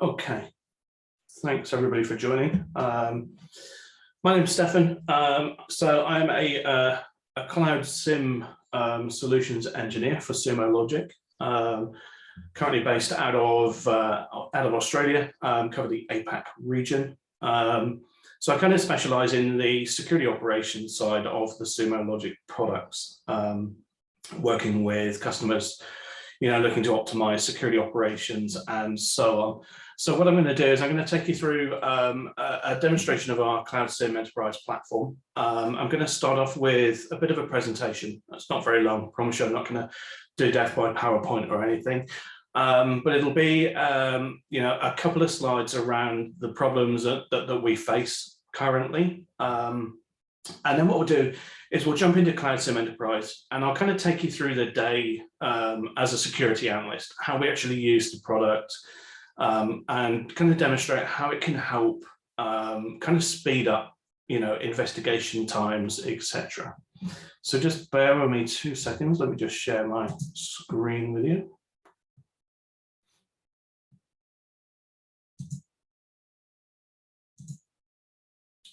Okay, thanks everybody for joining. My name is Stefan. So I'm a Cloud SIEM solutions engineer for Sumo Logic. Currently based out of Australia, cover the APAC region. So I kind of specialize in the security operations side of the Sumo Logic products, working with customers, looking to optimize security operations and so on. So what I'm going to do is I'm going to take you through a demonstration of our Cloud SIEM enterprise platform. I'm going to start off with a bit of a presentation. It's not very long. I promise you I'm not going to do death by PowerPoint or anything. But it'll be, a couple of slides around the problems that we face currently. And then what we'll do is we'll jump into Cloud SIEM Enterprise, and I'll kind of take you through the day as a security analyst, how we actually use the product, and kind of demonstrate how it can help kind of speed up, investigation times, etc. So just bear with me 2 seconds. Let me just share my screen with you.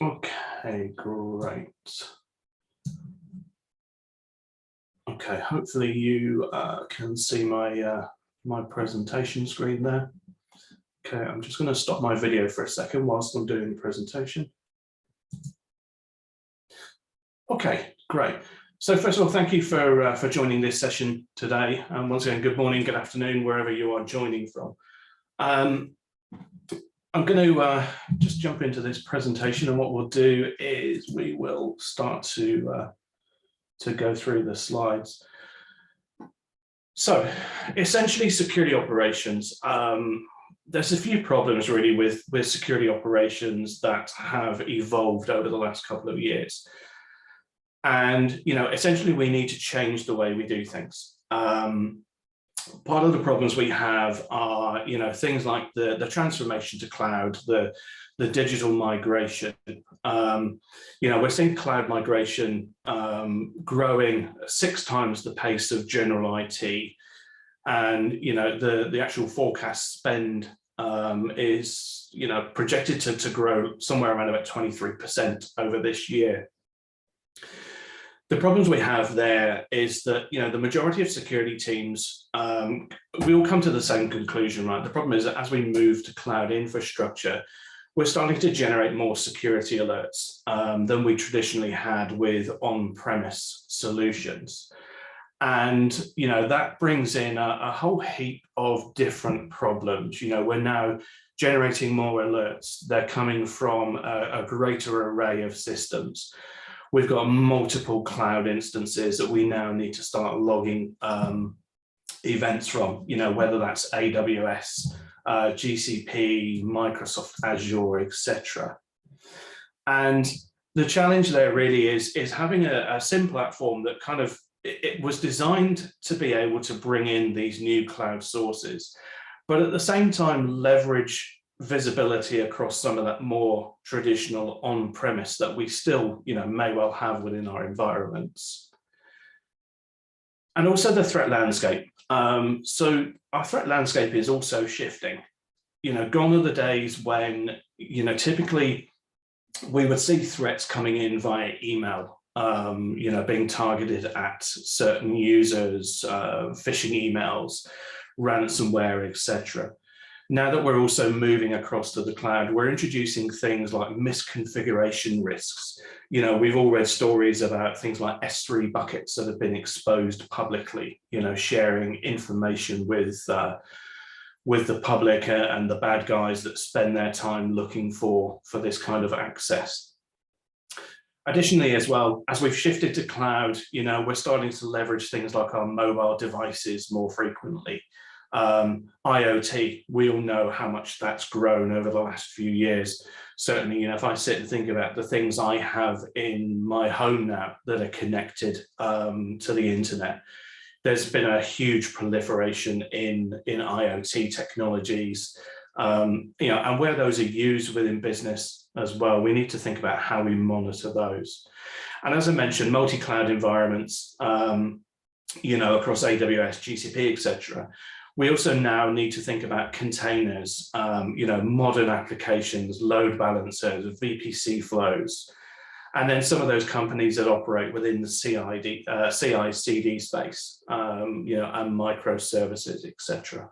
Okay, great. Okay, hopefully you can see my my presentation screen there. Okay, I'm just going to stop my video for a second whilst I'm doing the presentation. Okay, great. So first of all, thank you for joining this session today. And once again, good morning, good afternoon, wherever you are joining from. I'm going to just jump into this presentation, and what we'll do is we will start to go through the slides. So essentially security operations. There's a few problems really with security operations that have evolved over the last couple of years. And, essentially we need to change the way we do things. Part of the problems we have are, things like the transformation to cloud, the digital migration. We're seeing cloud migration growing 6 times the pace of general IT, and the actual forecast spend is projected to grow somewhere around about 23% over this year. The problems we have there is that, the majority of security teams, we all come to the same conclusion, right? The problem is that as we move to cloud infrastructure, we're starting to generate more security alerts than we traditionally had with on-premise solutions. And, that brings in a whole heap of different problems. We're now generating more alerts. They're coming from a greater array of systems. We've got multiple cloud instances that we now need to start logging events from, whether that's AWS, GCP, Microsoft Azure, etc. And the challenge there really is having a SIEM platform that kind of, it was designed to be able to bring in these new cloud sources, but at the same time leverage visibility across some of that more traditional on-premise that we still, may well have within our environments. And also the threat landscape. So our threat landscape is also shifting. Gone are the days when, typically we would see threats coming in via email, being targeted at certain users, phishing emails, ransomware, etc. Now that we're also moving across to the cloud, we're introducing things like misconfiguration risks. We've all read stories about things like S3 buckets that have been exposed publicly, sharing information with the public and the bad guys that spend their time looking for this kind of access. Additionally, as well, as we've shifted to cloud, we're starting to leverage things like our mobile devices more frequently. IoT, we all know how much that's grown over the last few years. Certainly, if I sit and think about the things I have in my home now that are connected to the internet, there's been a huge proliferation in IoT technologies, and where those are used within business as well, we need to think about how we monitor those. And as I mentioned, multi-cloud environments, across AWS, GCP, etc. We also now need to think about containers, modern applications, load balancers, VPC flows, and then some of those companies that operate within the CI/CD space, and microservices, etc.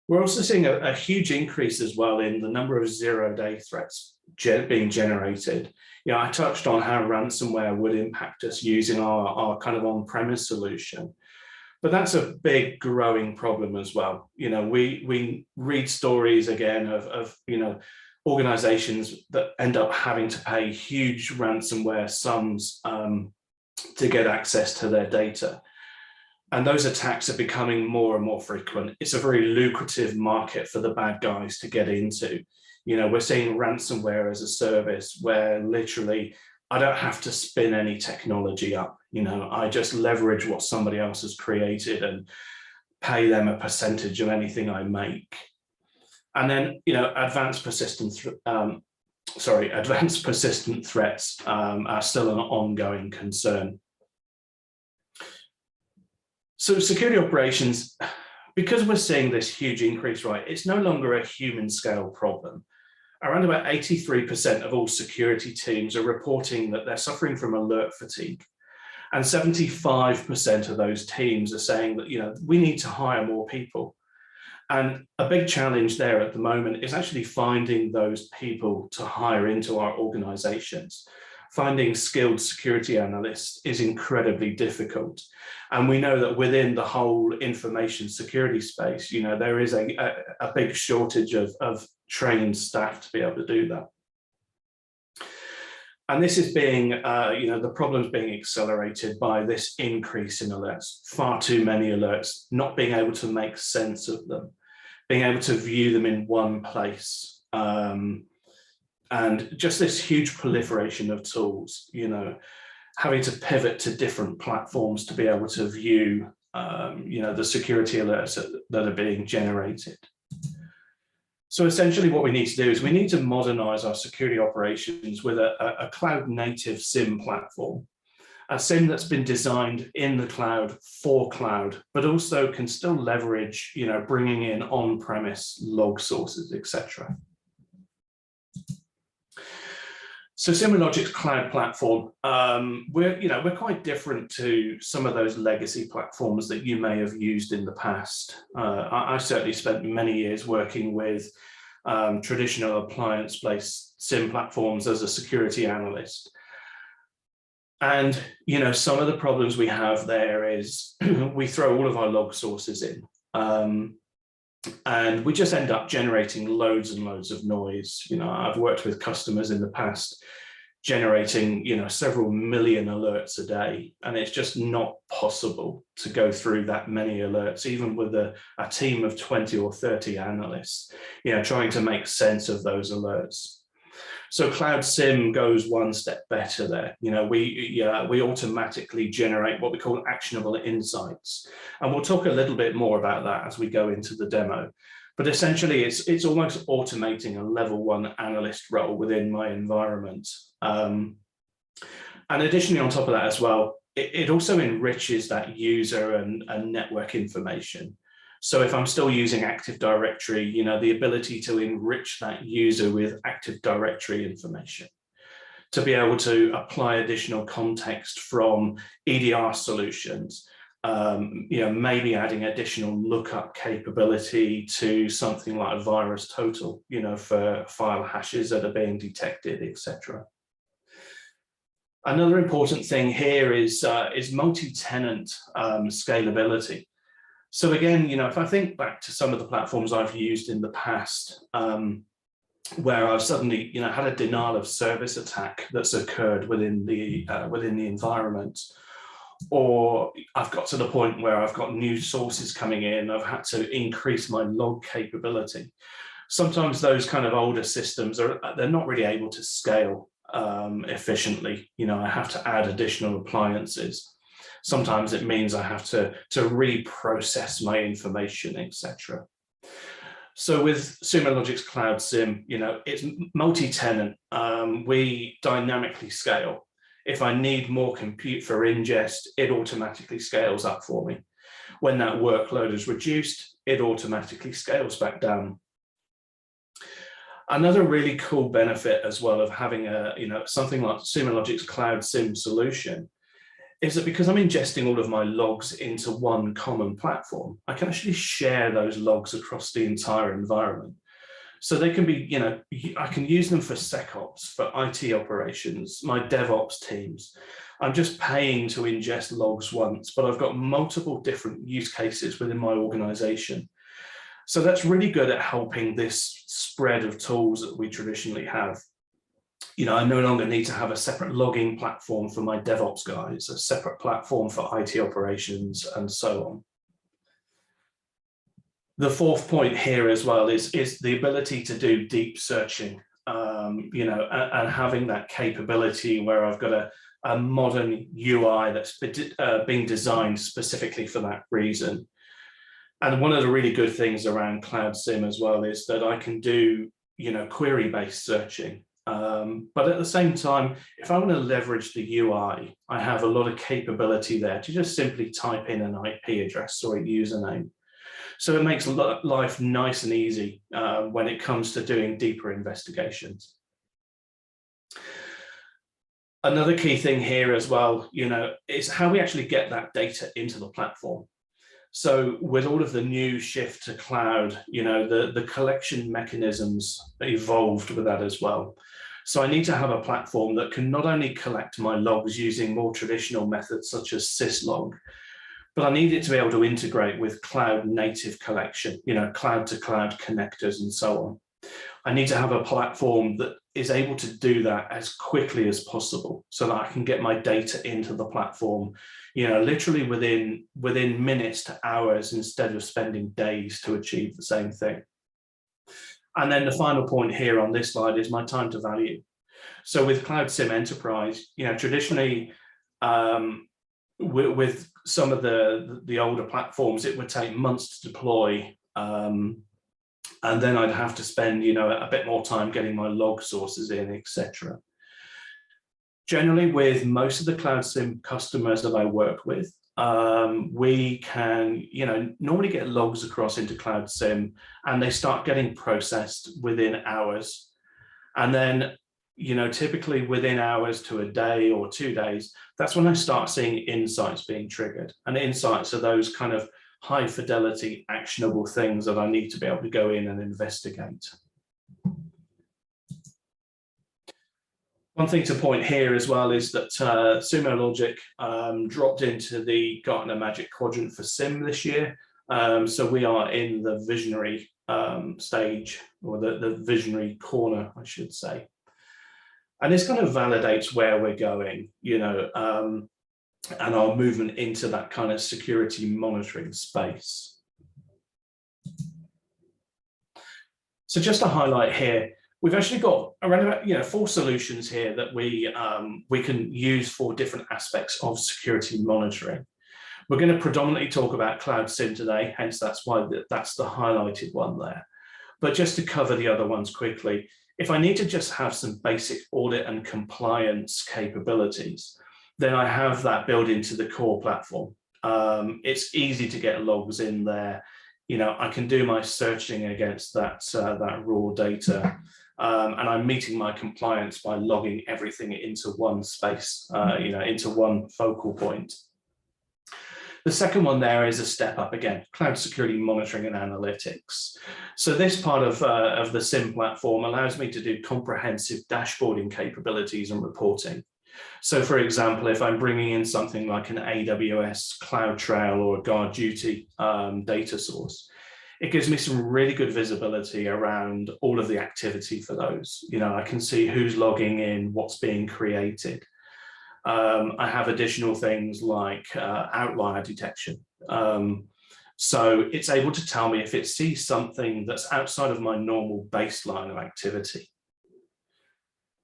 We're also seeing a huge increase as well in the number of zero-day threats being generated. I touched on how ransomware would impact us using our kind of on-premise solution, but that's a big growing problem as well. We read stories again of organizations that end up having to pay huge ransomware sums to get access to their data. And those attacks are becoming more and more frequent. It's a very lucrative market for the bad guys to get into. We're seeing ransomware as a service where literally I don't have to spin any technology up. I just leverage what somebody else has created and pay them a percentage of anything I make. And then, advanced persistent threats are still an ongoing concern. So security operations, because we're seeing this huge increase, right, it's no longer a human scale problem. Around about 83% of all security teams are reporting that they're suffering from alert fatigue. And 75% of those teams are saying that, we need to hire more people. And a big challenge there at the moment is actually finding those people to hire into our organizations. Finding skilled security analysts is incredibly difficult. And we know that within the whole information security space, there is a big shortage of trained staff to be able to do that. And this is being, the problem's being accelerated by this increase in alerts, far too many alerts, not being able to make sense of them, being able to view them in one place. And just this huge proliferation of tools, having to pivot to different platforms to be able to view, the security alerts that are being generated. So essentially what we need to do is we need to modernize our security operations with a cloud native SIEM platform, a SIEM that's been designed in the cloud for cloud, but also can still leverage, bringing in on-premise log sources, etc. So SimoLogic's cloud platform, we're quite different to some of those legacy platforms that you may have used in the past. I certainly spent many years working with traditional appliance-based SIEM platforms as a security analyst. And, some of the problems we have there is we throw all of our log sources in. And we just end up generating loads and loads of noise. I've worked with customers in the past generating, several million alerts a day, and it's just not possible to go through that many alerts, even with a team of 20 or 30 analysts, trying to make sense of those alerts. So Cloud SIEM goes one step better there. We automatically generate what we call actionable insights. And we'll talk a little bit more about that as we go into the demo. But essentially, it's almost automating a level 1 analyst role within my environment. And additionally, on top of that as well, it also enriches that user and network information. So if I'm still using Active Directory, the ability to enrich that user with Active Directory information, to be able to apply additional context from EDR solutions, maybe adding additional lookup capability to something like VirusTotal, for file hashes that are being detected, etc. Another important thing here is multi-tenant scalability. So again, if I think back to some of the platforms I've used in the past, where I've suddenly, had a denial of service attack that's occurred within the environment, or I've got to the point where I've got new sources coming in, I've had to increase my log capability. Sometimes those kind of older systems they're not really able to scale efficiently. I have to add additional appliances. Sometimes it means I have to reprocess my information, etc. So with SimoLogic's Cloud SIEM, it's multi-tenant. We dynamically scale. If I need more compute for ingest, it automatically scales up for me. When that workload is reduced, it automatically scales back down. Another really cool benefit as well of having something like Sumo Logic's Cloud SIEM solution is that because I'm ingesting all of my logs into one common platform, I can actually share those logs across the entire environment. So they can be, I can use them for SecOps, for IT operations, my DevOps teams. I'm just paying to ingest logs once, but I've got multiple different use cases within my organization. So that's really good at helping this spread of tools that we traditionally have. I no longer need to have a separate logging platform for my DevOps guys, a separate platform for IT operations, and so on. The fourth point here as well is the ability to do deep searching, and having that capability where I've got a modern UI that's being designed specifically for that reason. And one of the really good things around Cloud SIEM as well is that I can do, query-based searching. But at the same time, if I want to leverage the UI, I have a lot of capability there to just simply type in an IP address or a username. So it makes life nice and easy when it comes to doing deeper investigations. Another key thing here as well, is how we actually get that data into the platform. So with all of the new shift to cloud, the collection mechanisms evolved with that as well. So I need to have a platform that can not only collect my logs using more traditional methods such as syslog, but I need it to be able to integrate with cloud native collection, cloud to cloud connectors and so on. I need to have a platform that is able to do that as quickly as possible so that I can get my data into the platform, literally within minutes to hours instead of spending days to achieve the same thing. And then the final point here on this slide is my time to value. So with Cloud SIEM Enterprise, traditionally, with some of the older platforms, it would take months to deploy. And then I'd have to spend, a bit more time getting my log sources in, etc. Generally, with most of the Cloud SIEM customers that I work with, we can, normally get logs across into Cloud SIEM and they start getting processed within hours. And then, typically within hours to a day or 2 days, that's when I start seeing insights being triggered. And insights are those kind of high fidelity, actionable things that I need to be able to go in and investigate. One thing to point here as well is that Sumo Logic dropped into the Gartner Magic Quadrant for SIEM this year. So we are in the visionary stage, or the visionary corner, I should say. And this kind of validates where we're going, and our movement into that kind of security monitoring space. So just to highlight here, we've actually got around about 4 solutions here that we can use for different aspects of security monitoring. We're going to predominantly talk about Cloud SIEM today, hence that's why that's the highlighted one there. But just to cover the other ones quickly, if I need to just have some basic audit and compliance capabilities, then I have that built into the core platform. It's easy to get logs in there. I can do my searching against that raw data, and I'm meeting my compliance by logging everything into one space, into one focal point. The second one there is a step up again, cloud security monitoring and analytics. So this part of the SIEM platform allows me to do comprehensive dashboarding capabilities and reporting. So for example, if I'm bringing in something like an AWS CloudTrail or a GuardDuty data source, it gives me some really good visibility around all of the activity for those. I can see who's logging in, what's being created. I have additional things like outlier detection. So it's able to tell me if it sees something that's outside of my normal baseline of activity.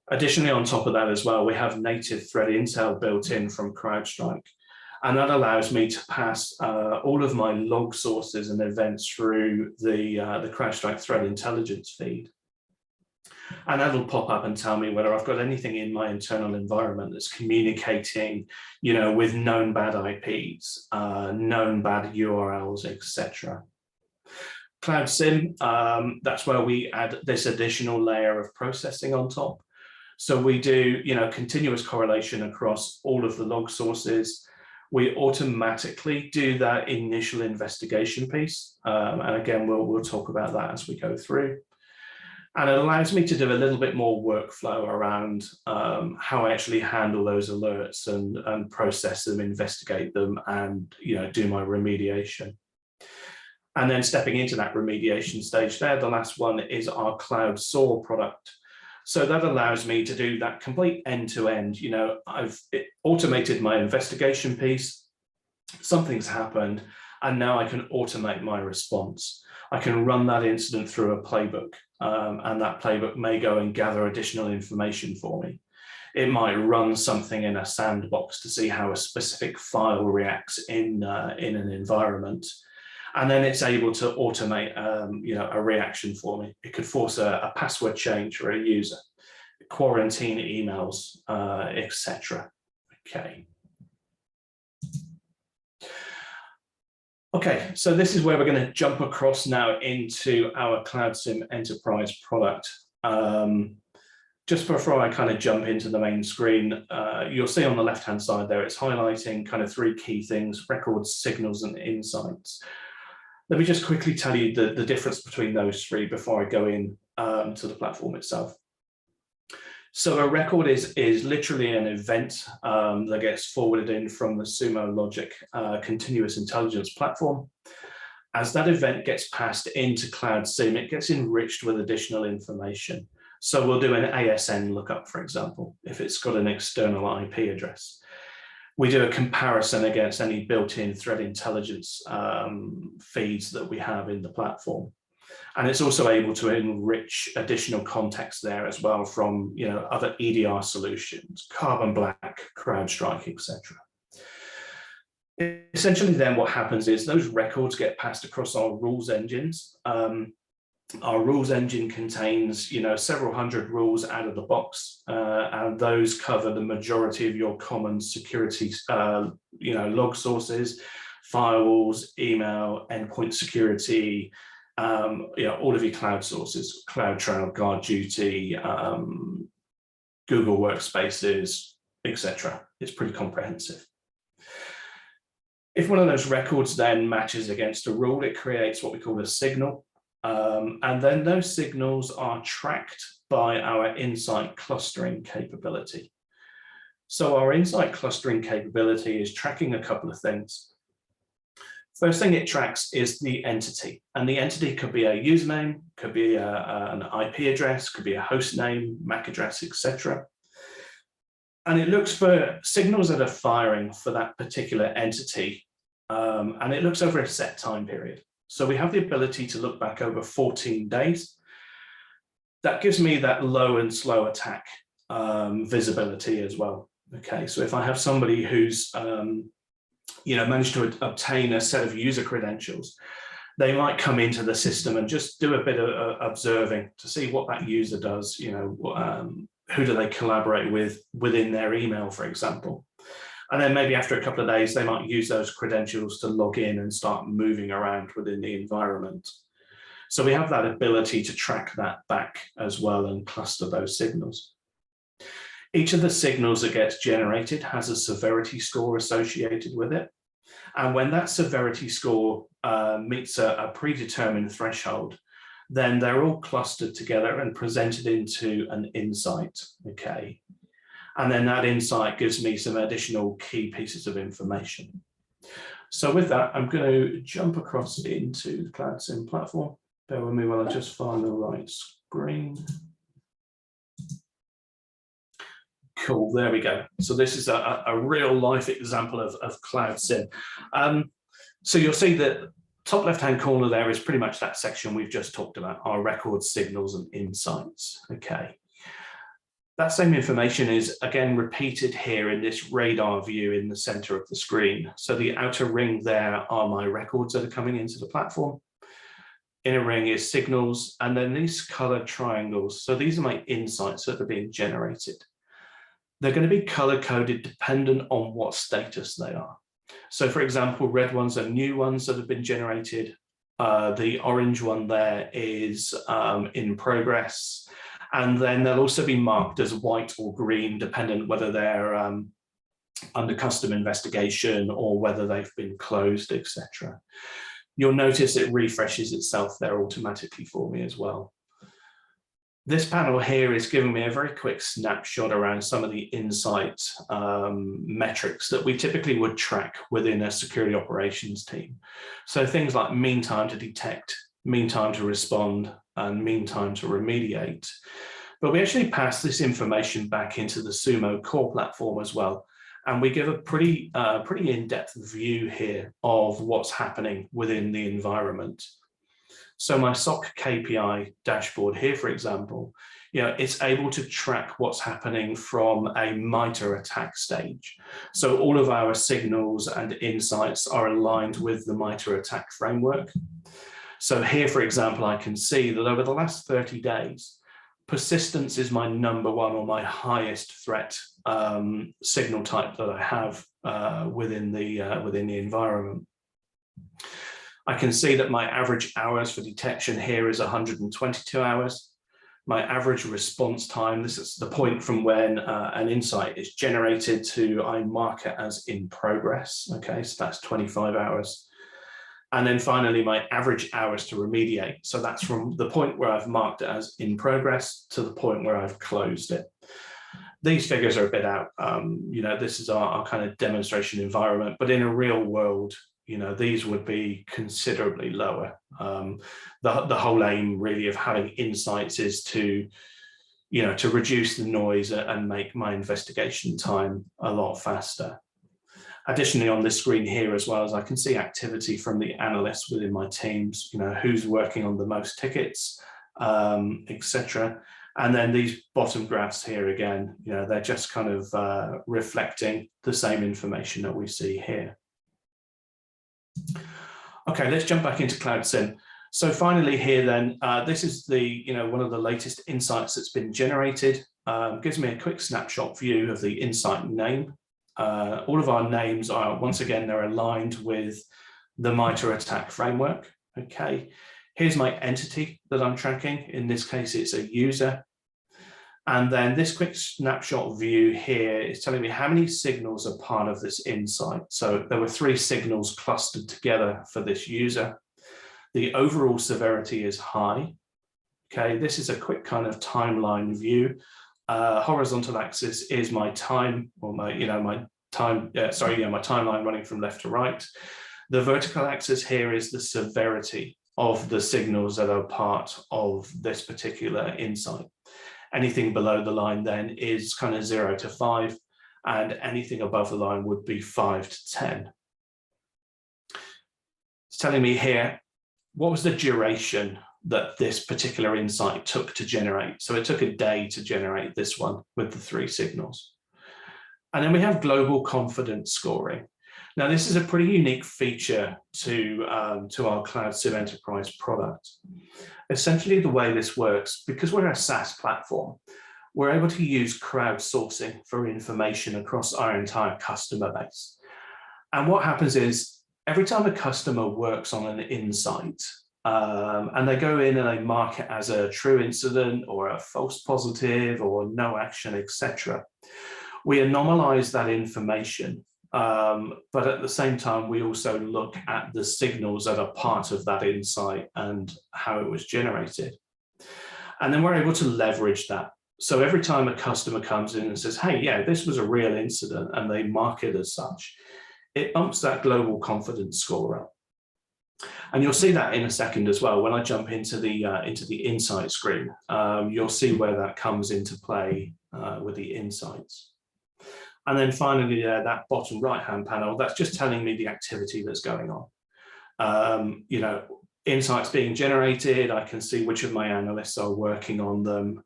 Additionally, on top of that as well, we have native threat intel built in from CrowdStrike. And that allows me to pass all of my log sources and events through the CrowdStrike threat intelligence feed. And that'll pop up and tell me whether I've got anything in my internal environment that's communicating, with known bad IPs, known bad URLs, etc. Cloud SIEM, that's where we add this additional layer of processing on top. So we do, continuous correlation across all of the log sources. We automatically do that initial investigation piece. And again, we'll talk about that as we go through. And it allows me to do a little bit more workflow around how I actually handle those alerts and process them, investigate them, and do my remediation. And then stepping into that remediation stage there, the last one is our Cloud SIEM product. So that allows me to do that complete end-to-end. I've automated my investigation piece, something's happened, and now I can automate my response. I can run that incident through a playbook, and that playbook may go and gather additional information for me. It might run something in a sandbox to see how a specific file reacts in an environment. And then it's able to automate, a reaction for me. It could force a password change for a user, quarantine emails, etc. Okay, so this is where we're going to jump across now into our Cloud SIEM Enterprise product. Just before I kind of jump into the main screen, you'll see on the left-hand side there, it's highlighting kind of three key things: records, signals, and insights. Let me just quickly tell you the difference between those three before I go in to the platform itself. So a record is literally an event that gets forwarded in from the Sumo Logic continuous intelligence platform. As that event gets passed into Cloud SIEM, it gets enriched with additional information. So we'll do an ASN lookup, for example, if it's got an external IP address. We do a comparison against any built-in threat intelligence feeds that we have in the platform. And it's also able to enrich additional context there as well from other EDR solutions, Carbon Black, CrowdStrike, etc. Essentially then what happens is those records get passed across our rules engines. Our rules engine contains several hundred rules out of the box, and those cover the majority of your common security log sources, firewalls, email, endpoint security, all of your cloud sources, CloudTrail, GuardDuty, Google Workspaces, etc. It's pretty comprehensive. If one of those records then matches against a rule, it creates what we call a signal. And then those signals are tracked by our insight clustering capability. So our insight clustering capability is tracking a couple of things. First thing it tracks is the entity, and the entity could be a username, could be an IP address, could be a host name, MAC address, etc. And it looks for signals that are firing for that particular entity, and it looks over a set time period. So we have the ability to look back over 14 days. That gives me that low and slow attack visibility as well. Okay, so if I have somebody who's managed to obtain a set of user credentials, they might come into the system and just do a bit of observing to see what that user does. Who do they collaborate with within their email, for example. And then maybe after a couple of days, they might use those credentials to log in and start moving around within the environment. So we have that ability to track that back as well and cluster those signals. Each of the signals that gets generated has a severity score associated with it. And when that severity score meets a predetermined threshold, then they're all clustered together and presented into an insight, okay? And then that insight gives me some additional key pieces of information. So with that, I'm going to jump across into the Cloud SIEM platform. Bear with me while I just find the right screen. Cool, there we go. So this is a real life example of Cloud SIEM. So you'll see that top left-hand corner there is pretty much that section we've just talked about, our records, signals, and insights, okay? That same information is again repeated here in this radar view in the center of the screen. So the outer ring there are my records that are coming into the platform. in a ring is signals, and then these colored triangles. So these are my insights that are being generated. They're going to be color coded dependent on what status they are. So for example, red ones are new ones that have been generated. The orange one there is in progress. And then they'll also be marked as white or green, dependent whether they're under custom investigation or whether they've been closed, etc. You'll notice it refreshes itself there automatically for me as well. This panel here is giving me a very quick snapshot around some of the insight metrics that we typically would track within a security operations team. So things like mean time to detect, mean time to respond, and mean time to remediate. But we actually pass this information back into the Sumo core platform as well. And we give a pretty in-depth view here of what's happening within the environment. So my SOC KPI dashboard here, for example, it's able to track what's happening from a MITRE attack stage. So all of our signals and insights are aligned with the MITRE attack framework. So here, for example, I can see that over the last 30 days, persistence is my number one or my highest threat signal type that I have within the environment. I can see that my average hours for detection here is 122 hours. My average response time, this is the point from when an insight is generated to I mark it as in progress. Okay, so that's 25 hours. And then finally, my average hours to remediate. So that's from the point where I've marked it as in progress to the point where I've closed it. These figures are a bit out. This is our kind of demonstration environment, but in a real world, these would be considerably lower. The whole aim really of having insights is to reduce the noise and make my investigation time a lot faster. Additionally, on this screen here as well, as I can see activity from the analysts within my teams, who's working on the most tickets, etc. And then these bottom graphs here again, they're just kind of reflecting the same information that we see here. Okay, let's jump back into Cloud SIEM. So finally here then, this is the one of the latest insights that's been generated. Gives me a quick snapshot view of the insight name. All of our names are, once again, they're aligned with the MITRE attack framework. Okay, here's my entity that I'm tracking. In this case, it's a user. And then this quick snapshot view here is telling me how many signals are part of this insight. So there were 3 signals clustered together for this user. The overall severity is high. Okay, this is a quick kind of timeline view. Horizontal axis is my time, or my timeline running from left to right. The vertical axis here is the severity of the signals that are part of this particular insight. Anything below the line then is kind of 0 to 5, and anything above the line would be 5 to 10. It's telling me here, what was the duration that this particular insight took to generate? So it took a day to generate this one with the 3 signals. And then we have global confidence scoring. Now, this is a pretty unique feature to our Cloud SIEM Enterprise product. Essentially, the way this works, because we're a SaaS platform, we're able to use crowdsourcing for information across our entire customer base. And what happens is, every time a customer works on an insight, and they go in and they mark it as a true incident or a false positive or no action, etc., we anomalize that information. But at the same time, we also look at the signals that are part of that insight and how it was generated. And then we're able to leverage that. So every time a customer comes in and says, hey, yeah, this was a real incident, and they mark it as such, it bumps that global confidence score up. And you'll see that in a second as well. When I jump into the insight screen, you'll see where that comes into play with the insights. And then finally, that bottom right-hand panel, that's just telling me the activity that's going on. Insights being generated, I can see which of my analysts are working on them,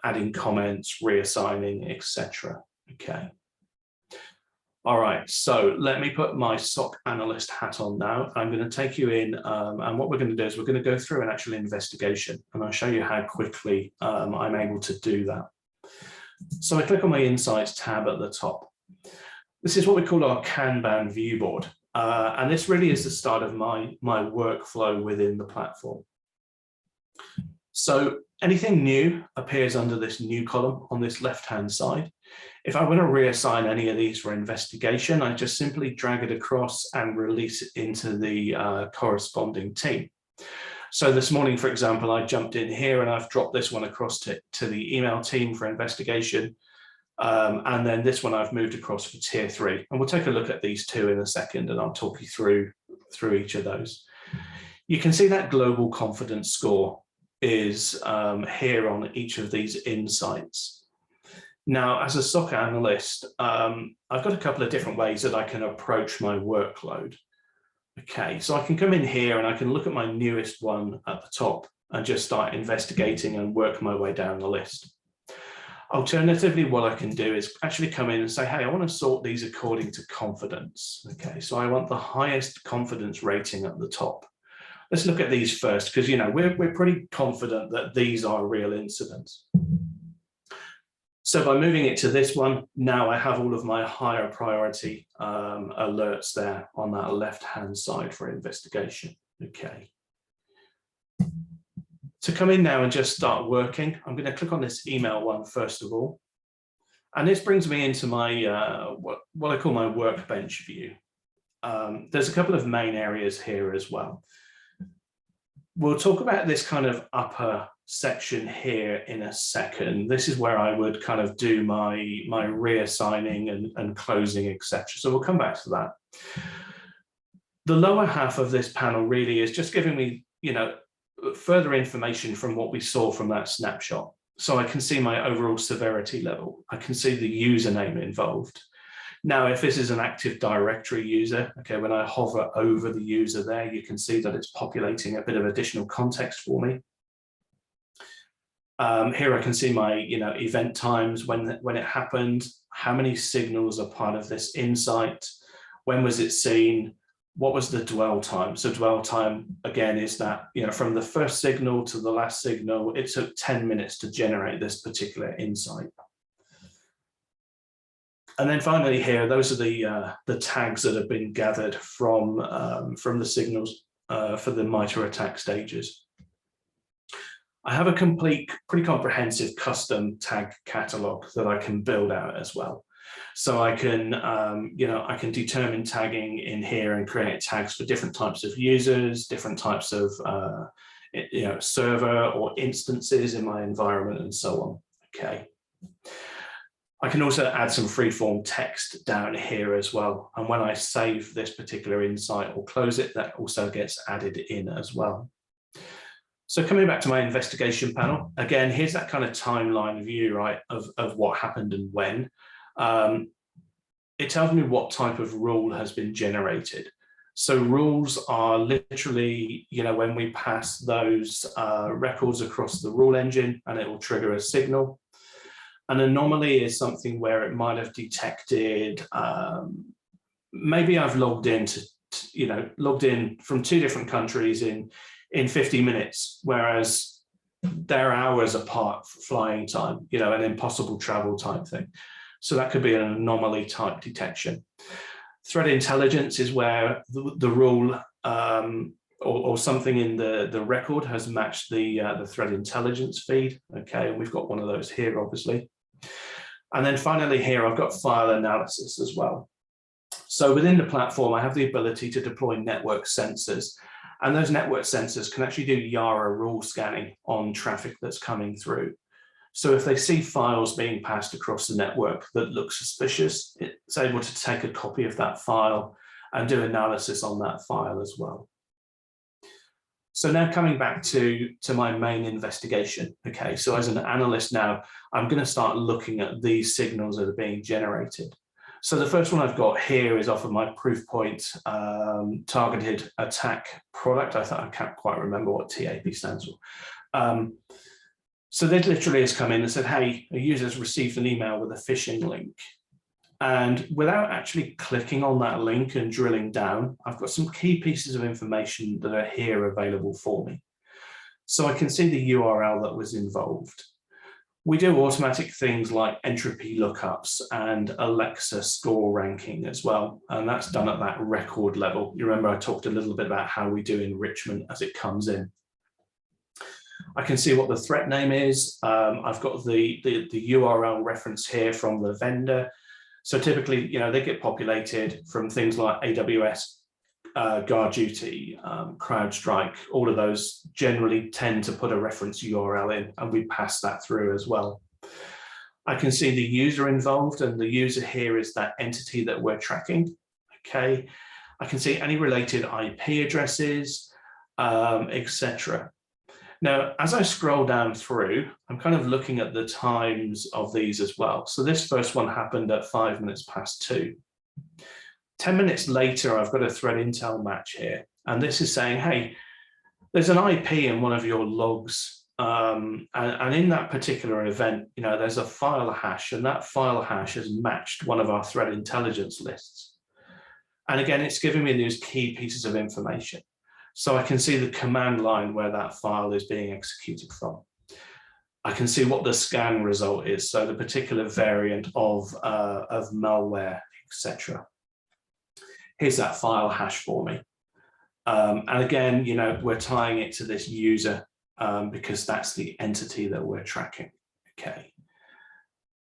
adding comments, reassigning, etc. Okay. All right, so let me put my SOC analyst hat on now. I'm going to take you in, and what we're going to do is we're going to go through an actual investigation, and I'll show you how quickly I'm able to do that. So I click on my Insights tab at the top. This is what we call our Kanban viewboard, and this really is the start of my workflow within the platform. So anything new appears under this new column on this left-hand side. If I want to reassign any of these for investigation, I just simply drag it across and release it into the corresponding team. So this morning, for example, I jumped in here and I've dropped this one across to the email team for investigation. And then this one I've moved across for tier 3. And we'll take a look at these two in a second, and I'll talk you through each of those. You can see that global confidence score is here on each of these insights. Now, as a SOC analyst, I've got a couple of different ways that I can approach my workload. Okay, so I can come in here and I can look at my newest one at the top and just start investigating and work my way down the list. Alternatively, what I can do is actually come in and say, hey, I want to sort these according to confidence. Okay, so I want the highest confidence rating at the top. Let's look at these first, because we're pretty confident that these are real incidents. So by moving it to this one, now I have all of my higher priority alerts there on that left-hand side for investigation. Okay. To come in now and just start working, I'm going to click on this email one first of all. And this brings me into my, what I call my workbench view. There's a couple of main areas here as well. We'll talk about this kind of upper section here in a second. This is where I would kind of do my reassigning and closing, etc. So we'll come back to that. The lower half of this panel really is just giving me, further information from what we saw from that snapshot. So I can see my overall severity level. I can see the username involved. Now, if this is an Active Directory user, okay, when I hover over the user there, you can see that it's populating a bit of additional context for me. Here I can see my, event times, when it happened, how many signals are part of this insight, when was it seen, what was the dwell time? So dwell time, again, is that, from the first signal to the last signal, it took 10 minutes to generate this particular insight. And then finally here, those are the tags that have been gathered from the signals for the MITRE attack stages. I have a pretty comprehensive custom tag catalog that I can build out as well. So I can, I can determine tagging in here and create tags for different types of users, different types of, server or instances in my environment and so on. Okay. I can also add some freeform text down here as well. And when I save this particular insight or close it, that also gets added in as well. So coming back to my investigation panel, again, here's that kind of timeline view, right, of what happened and when. It tells me what type of rule has been generated. So rules are literally, when we pass those records across the rule engine and it will trigger a signal. An anomaly is something where it might have detected, maybe I've logged in from 2 different countries in 50 minutes, whereas they're hours apart for flying time, an impossible travel type thing. So that could be an anomaly type detection. Threat intelligence is where the rule or something in the record has matched the threat intelligence feed. Okay, and we've got one of those here, obviously. And then finally here, I've got file analysis as well. So within the platform, I have the ability to deploy network sensors, and those network sensors can actually do Yara rule scanning on traffic that's coming through. So if they see files being passed across the network that look suspicious, it's able to take a copy of that file and do analysis on that file as well. So now coming back to my main investigation. Okay, so as an analyst now, I'm going to start looking at these signals that are being generated. So the first one I've got here is off of my Proofpoint targeted attack product. I can't quite remember what TAP stands for. So this literally has come in and said, hey, a user's received an email with a phishing link. And without actually clicking on that link and drilling down, I've got some key pieces of information that are here available for me. So I can see the URL that was involved. We do automatic things like entropy lookups and Alexa score ranking as well. And that's done at that record level. You remember I talked a little bit about how we do enrichment as it comes in. I can see what the threat name is. I've got the URL reference here from the vendor. So typically, they get populated from things like AWS, GuardDuty, CrowdStrike. All of those generally tend to put a reference URL in, and we pass that through as well. I can see the user involved, and the user here is that entity that we're tracking. Okay, I can see any related IP addresses, etc. Now, as I scroll down through, I'm kind of looking at the times of these as well. So this first one happened at 2:05. 10 minutes later, I've got a threat intel match here. And this is saying, hey, there's an IP in one of your logs. And in that particular event, there's a file hash, and that file hash has matched one of our threat intelligence lists. And again, it's giving me these key pieces of information. So I can see the command line where that file is being executed from. I can see what the scan result is, so the particular variant of malware, etc. Here's that file hash for me. And again, we're tying it to this user because that's the entity that we're tracking. Okay.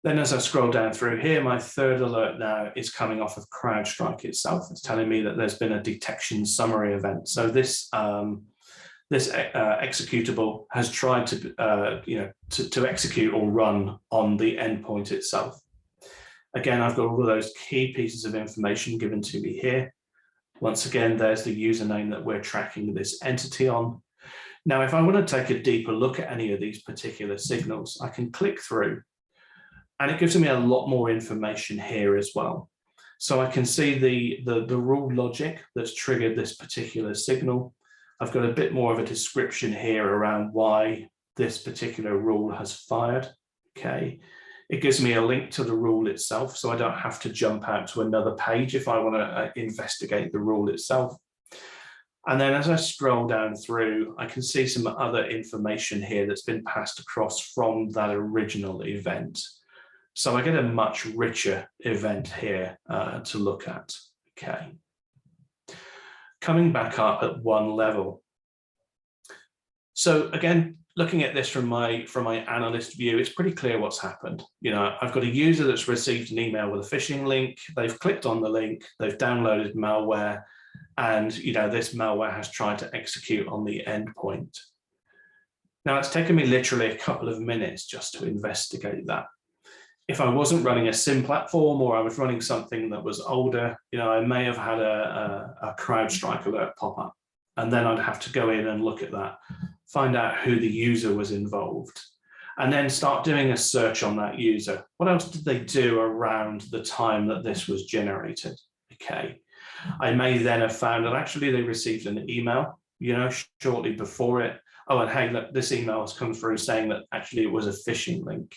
Then as I scroll down through here, my third alert now is coming off of CrowdStrike itself. It's telling me that there's been a detection summary event. So this executable has tried to execute or run on the endpoint itself. Again, I've got all of those key pieces of information given to me here. Once again, there's the username that we're tracking this entity on. Now, if I want to take a deeper look at any of these particular signals, I can click through, and it gives me a lot more information here as well. So I can see the rule logic that's triggered this particular signal. I've got a bit more of a description here around why this particular rule has fired. Okay. It gives me a link to the rule itself, so I don't have to jump out to another page if I want to investigate the rule itself. And then as I scroll down through, I can see some other information here that's been passed across from that original event. So I get a much richer event here to look at. Okay. Coming back up at one level. So again, looking at this from my analyst view, it's pretty clear what's happened. I've got a user that's received an email with a phishing link. They've clicked on the link, they've downloaded malware, and this malware has tried to execute on the endpoint. Now, it's taken me literally a couple of minutes just to investigate that. If I wasn't running a SIEM platform, or I was running something that was older, I may have had a CrowdStrike alert pop up, and then I'd have to go in and look at that, find out who the user was involved, and then start doing a search on that user. What else did they do around the time that this was generated? Okay. I may then have found that actually they received an email, shortly before it. Oh, and hey, look, this email has come through saying that actually it was a phishing link.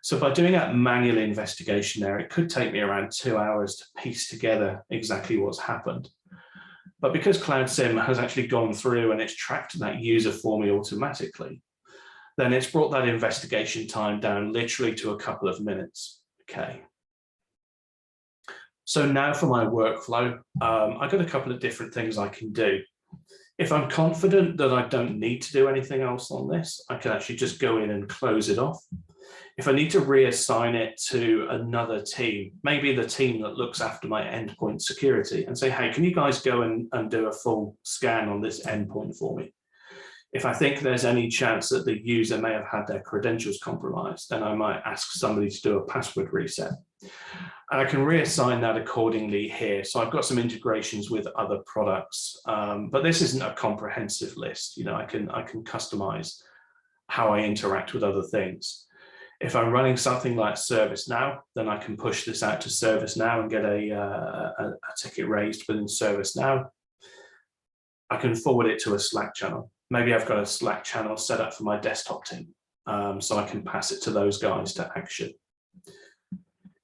So by doing that manual investigation there, it could take me around 2 hours to piece together exactly what's happened. But because Cloud SIEM has actually gone through and it's tracked that user for me automatically, then it's brought that investigation time down literally to a couple of minutes. Okay. So now for my workflow, I've got a couple of different things I can do. If I'm confident that I don't need to do anything else on this, I can actually just go in and close it off. If I need to reassign it to another team, maybe the team that looks after my endpoint security, and say, hey, can you guys go and do a full scan on this endpoint for me? If I think there's any chance that the user may have had their credentials compromised, then I might ask somebody to do a password reset. And I can reassign that accordingly here. So I've got some integrations with other products, but this isn't a comprehensive list. I can customize how I interact with other things. If I'm running something like ServiceNow, then I can push this out to ServiceNow and get a ticket raised within ServiceNow. I can forward it to a Slack channel. Maybe I've got a Slack channel set up for my desktop team, so I can pass it to those guys to action.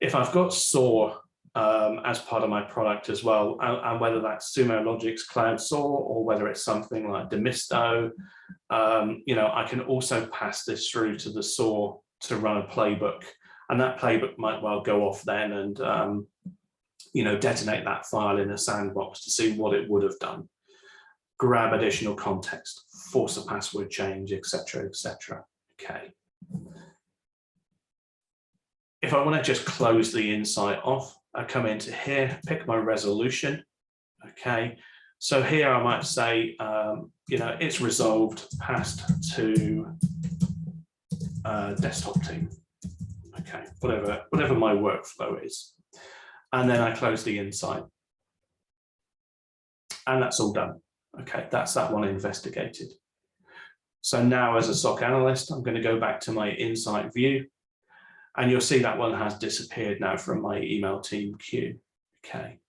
if I've got SOAR as part of my product as well, and whether that's Sumo Logic's Cloud SOAR or whether it's something like Demisto, I can also pass this through to the SOAR to run a playbook, and that playbook might well go off then and detonate that file in a sandbox to see what it would have done, grab additional context, force a password change, etc., etc. Okay. If I want to just close the insight off, I come into here, pick my resolution. Okay, so here I might say, it's resolved, passed to desktop team. Okay, whatever my workflow is. And then I close the insight. And that's all done. Okay, that's that one investigated. So now as a SOC analyst, I'm going to go back to my insight view. And you'll see that one has disappeared now from my email team queue. Okay.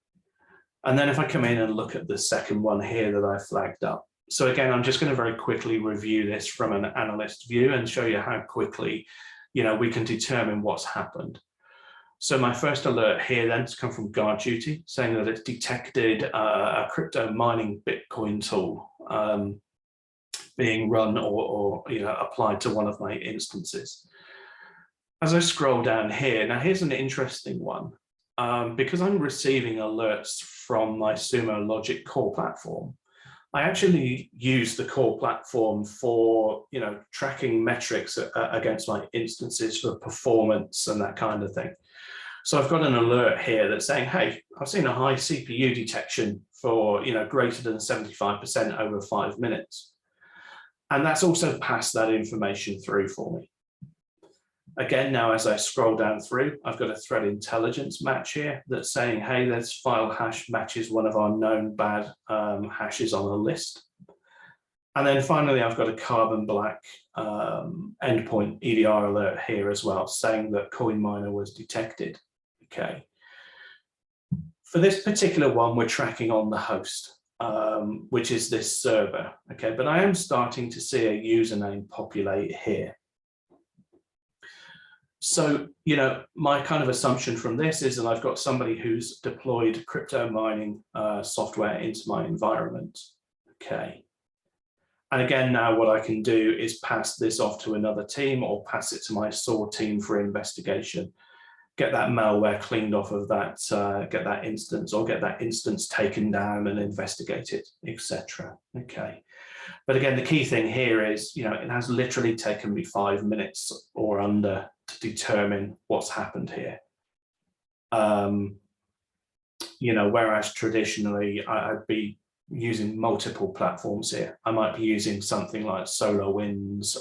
And then if I come in and look at the second one here that I flagged up. So again, I'm just going to very quickly review this from an analyst view and show you how quickly, we can determine what's happened. So my first alert here then has come from Guard Duty, saying that it's detected a crypto mining Bitcoin tool being run or applied to one of my instances. As I scroll down here, now here's an interesting one. Because I'm receiving alerts from my Sumo Logic core platform, I actually use the core platform for, tracking metrics against my instances for performance and that kind of thing. So I've got an alert here that's saying, hey, I've seen a high CPU detection for, greater than 75% over 5 minutes. And that's also passed that information through for me. Again, now as I scroll down through, I've got a threat intelligence match here that's saying, hey, this file hash matches one of our known bad hashes on a list. And then finally, I've got a carbon black endpoint EDR alert here as well, saying that coin miner was detected. Okay. For this particular one, we're tracking on the host, which is this server. Okay, but I am starting to see a username populate here. So, my kind of assumption from this is that I've got somebody who's deployed crypto mining software into my environment. Okay. And again, now what I can do is pass this off to another team or pass it to my SOAR team for investigation, get that malware cleaned off of that, get that instance or get that instance taken down and investigate it, etc. Okay. But again, the key thing here is, it has literally taken me 5 minutes or under to determine what's happened here. Whereas traditionally I'd be using multiple platforms here. I might be using something like SolarWinds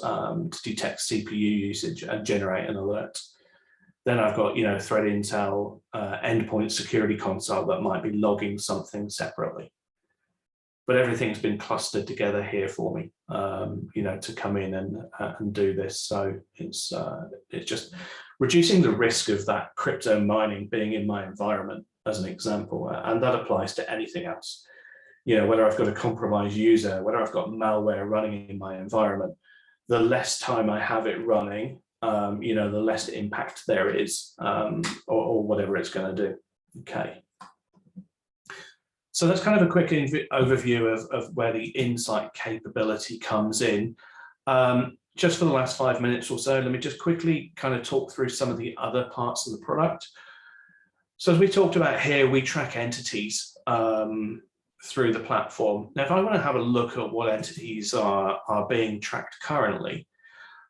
to detect CPU usage and generate an alert. Then I've got, threat intel, endpoint security console that might be logging something separately. But everything's been clustered together here for me, to come in and do this. So it's just reducing the risk of that crypto mining being in my environment, as an example, and that applies to anything else. Whether I've got a compromised user, whether I've got malware running in my environment, the less time I have it running, the less impact there is, or whatever it's going to do. Okay. So that's kind of a quick overview of where the insight capability comes in. Just for the last 5 minutes or so, let me just quickly kind of talk through some of the other parts of the product. So as we talked about here, we track entities through the platform. Now, if I want to have a look at what entities are being tracked currently,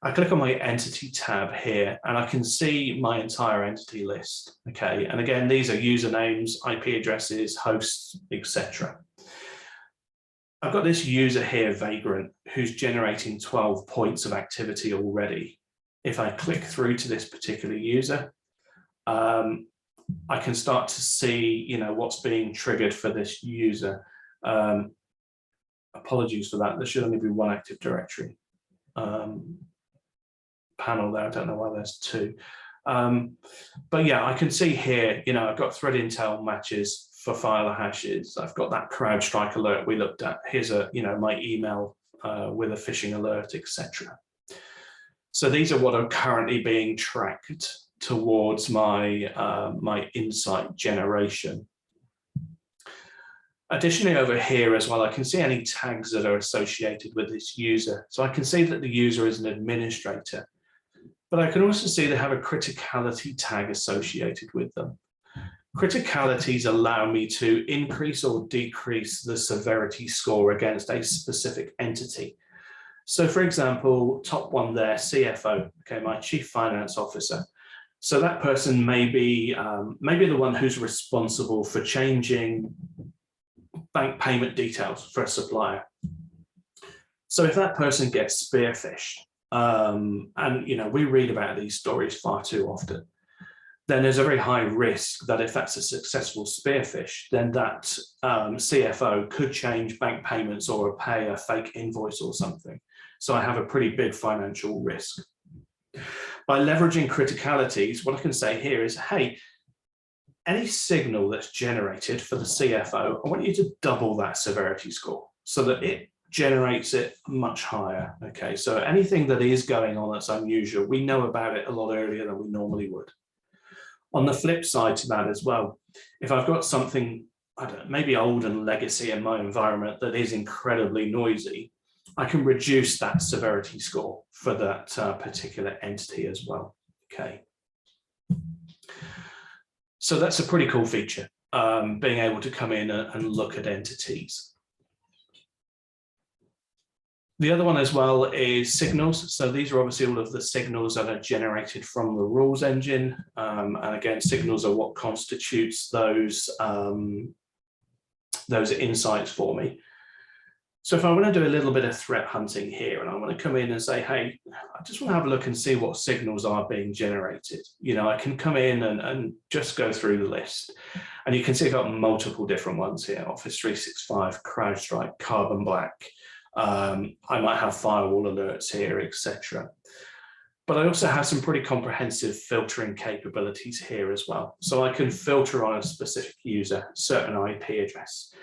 I click on my entity tab here and I can see my entire entity list. Okay, and again, these are usernames, IP addresses, hosts, etc. I've got this user here, Vagrant, who's generating 12 points of activity already. If I click through to this particular user, I can start to see, what's being triggered for this user. Apologies for that. There should only be one Active Directory panel there. I don't know why there's two. But yeah, I can see here, I've got threat intel matches for file hashes. I've got that CrowdStrike alert we looked at. Here's my email with a phishing alert, etc. So these are what are currently being tracked towards my, my insight generation. Additionally, over here as well, I can see any tags that are associated with this user. So I can see that the user is an administrator, but I can also see they have a criticality tag associated with them. Criticalities allow me to increase or decrease the severity score against a specific entity. So for example, top one there, CFO, okay, my Chief Finance Officer. So that person may be the one who's responsible for changing bank payment details for a supplier. So if that person gets spearphished, and you know, we read about these stories far too often, then there's a very high risk that if that's a successful spearphish, then that CFO could change bank payments or pay a fake invoice or something. So I have a pretty big financial risk. By leveraging criticalities, what I can say here is, hey, any signal that's generated for the CFO, I want you to double that severity score so that it generates it much higher. Okay, so anything that is going on that's unusual, we know about it a lot earlier than we normally would. On the flip side to that as well, if I've got something, I don't know, maybe old and legacy in my environment that is incredibly noisy, I can reduce that severity score for that particular entity as well. Okay. So that's a pretty cool feature, being able to come in and look at entities. The other one as well is signals. So these are obviously all of the signals that are generated from the rules engine. And again, signals are what constitutes those insights for me. So if I want to do a little bit of threat hunting here and I want to come in and say, hey, I just want to have a look and see what signals are being generated. You know, I can come in and just go through the list. And you can see I've got multiple different ones here: Office 365, CrowdStrike, Carbon Black. I might have firewall alerts here, etc. But I also have some pretty comprehensive filtering capabilities here as well. So I can filter on a specific user, certain IP address.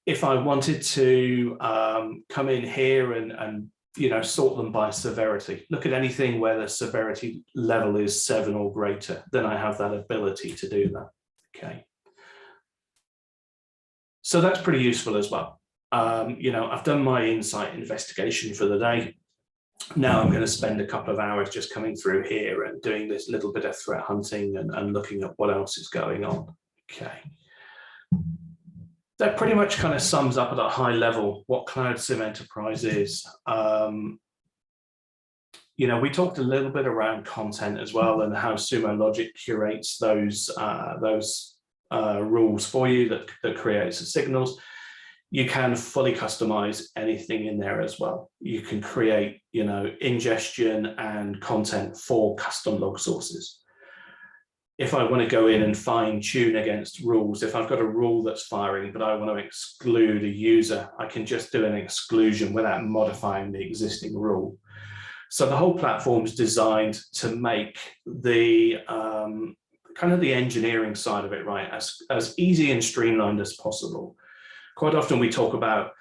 If I wanted to come in here and you know, sort them by severity, look at anything where the severity level is 7 or greater, then I have that ability to do that. Okay. So that's pretty useful as well. You know, I've done my insight investigation for the day. Now I'm going to spend a couple of hours just coming through here and doing this little bit of threat hunting and looking at what else is going on. Okay. That pretty much kind of sums up at a high level what Cloud SIEM Enterprise is. You know, we talked a little bit around content as well and how Sumo Logic curates those rules for you that creates the signals. You can fully customize anything in there as well. You can create, you know, ingestion and content for custom log sources. If I want to go in and fine tune against rules, if I've got a rule that's firing, but I want to exclude a user, I can just do an exclusion without modifying the existing rule. So the whole platform is designed to make the kind of the engineering side of it, right, as easy and streamlined as possible. Quite often we talk about,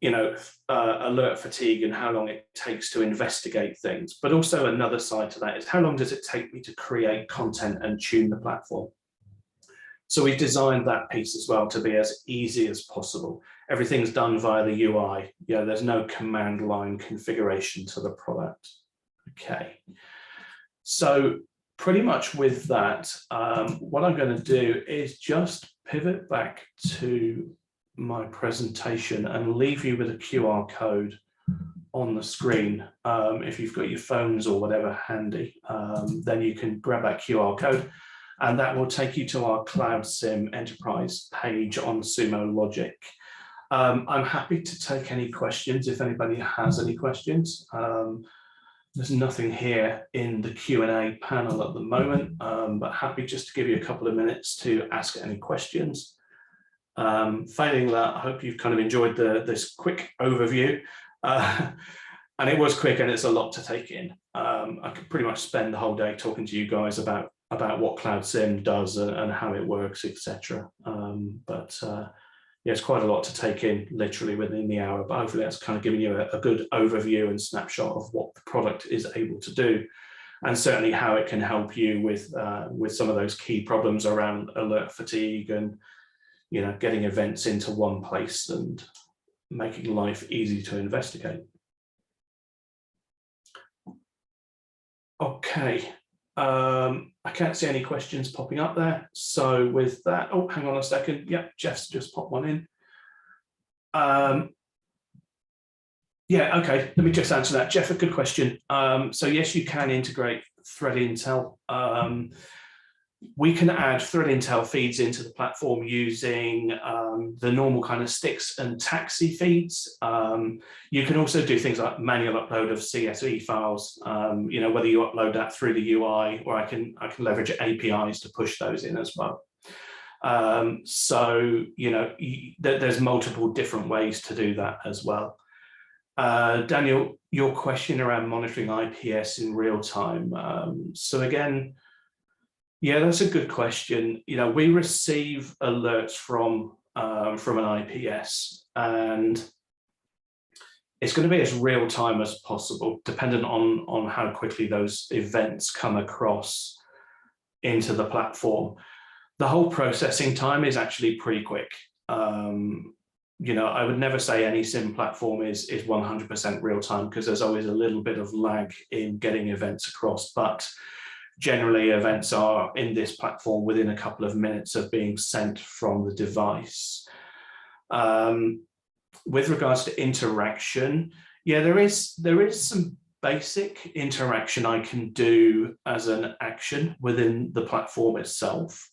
you know, alert fatigue and how long it takes to investigate things. But also another side to that is how long does it take me to create content and tune the platform? So we've designed that piece as well to be as easy as possible. Everything's done via the UI. You know, there's no command line configuration to the product. Okay. So pretty much with that, what I'm going to do is just pivot back to my presentation and leave you with a QR code on the screen. If you've got your phones or whatever handy, then you can grab that QR code and that will take you to our Cloud SIEM Enterprise page on Sumo Logic. I'm happy to take any questions if anybody has any questions. There's nothing here in the Q&A panel at the moment, but happy just to give you a couple of minutes to ask any questions. Failing that, I hope you've kind of enjoyed this quick overview. And it was quick and it's a lot to take in. I could pretty much spend the whole day talking to you guys about what Cloud SIEM does and how it works, etc. Yeah, it's quite a lot to take in literally within the hour, but hopefully that's kind of giving you a good overview and snapshot of what the product is able to do. and certainly how it can help you with some of those key problems around alert fatigue and, you know, getting events into one place and making life easy to investigate. Okay, I can't see any questions popping up there. So with that, oh, hang on a second. Yeah, Jeff's just popped one in. Yeah, okay, let me just answer that. Jeff, a good question. So yes, you can integrate threat intel. We can add threat intel feeds into the platform using the normal kind of sticks and taxi feeds. You can also do things like manual upload of CSV files, you know, whether you upload that through the UI, or I can leverage APIs to push those in as well. So, you know, there's multiple different ways to do that as well. Daniel, your question around monitoring IPS in real time. So again, yeah, that's a good question. You know, we receive alerts from an IPS, and it's going to be as real time as possible, dependent on how quickly those events come across into the platform. The whole processing time is actually pretty quick. You know, I would never say any SIEM platform is 100% real time, because there's always a little bit of lag in getting events across, but generally events are in this platform within a couple of minutes of being sent from the device. With regards to interaction, yeah, there is some basic interaction I can do as an action within the platform itself.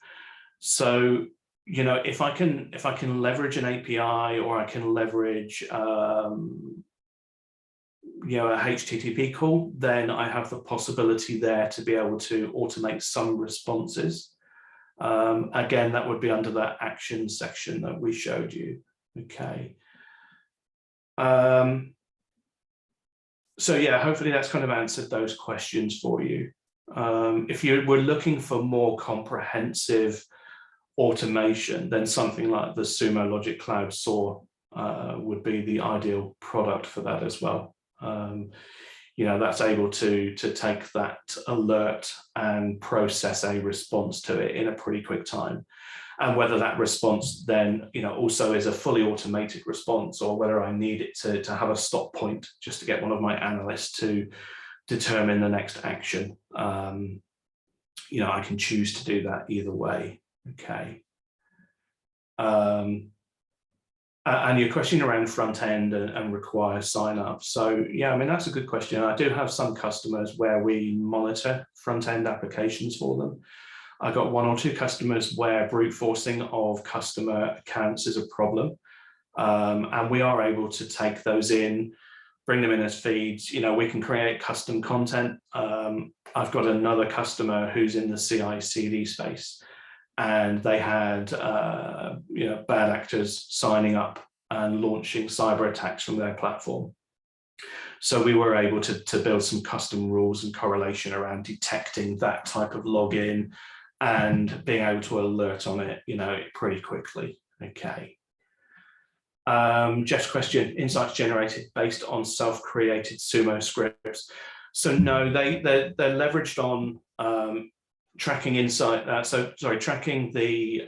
So, you know, if I can leverage an API, or I can leverage you know, a HTTP call, then I have the possibility there to be able to automate some responses. Again, that would be under that action section that we showed you. Okay. So yeah, hopefully that's kind of answered those questions for you. If you were looking for more comprehensive automation, then something like the Sumo Logic Cloud SIEM would be the ideal product for that as well. You know, that's able to take that alert and process a response to it in a pretty quick time. And whether that response then, you know, also is a fully automated response, or whether I need it to have a stop point just to get one of my analysts to determine the next action. You know, I can choose to do that either way. Okay. And your question around front end and require sign up. So yeah, I mean, that's a good question. I do have some customers where we monitor front end applications for them. I got 1 or 2 customers where brute forcing of customer accounts is a problem. And we are able to take those in, bring them in as feeds. You know, we can create custom content. I've got another customer who's in the CI/CD space, and they had you know, bad actors signing up and launching cyber attacks from their platform. So we were able to build some custom rules and correlation around detecting that type of login and being able to alert on it, you know, pretty quickly. Okay. Jeff's question: insights generated based on self-created Sumo scripts. So no, they're leveraged on tracking insight. Tracking the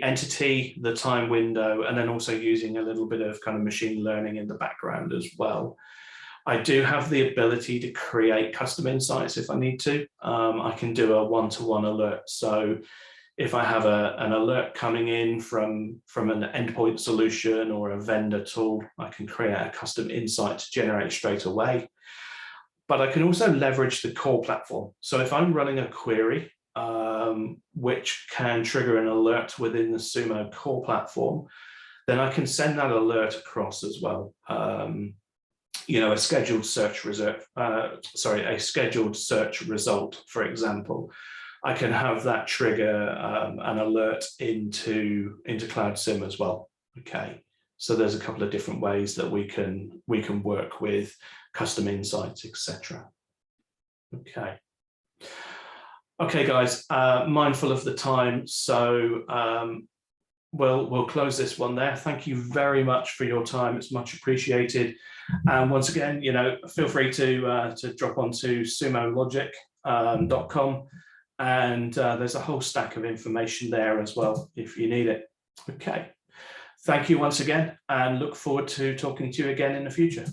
entity, the time window, and then also using a little bit of kind of machine learning in the background as well. I do have the ability to create custom insights if I need to. I can do a one-to-one alert. So if I have an alert coming in from an endpoint solution or a vendor tool, I can create a custom insight to generate straight away. But I can also leverage the core platform. So if I'm running a query, which can trigger an alert within the Sumo core platform, then I can send that alert across as well. You know, a scheduled search result, for example. I can have that trigger an alert into Cloud SIEM as well. Okay, so there's a couple of different ways that we can work with custom insights, etc. Okay, guys, mindful of the time, so we'll close this one there. Thank you very much for your time. It's much appreciated. And once again, feel free to drop onto sumologic.com, and there's a whole stack of information there as well if you need it. Okay. Thank you once again, and look forward to talking to you again in the future.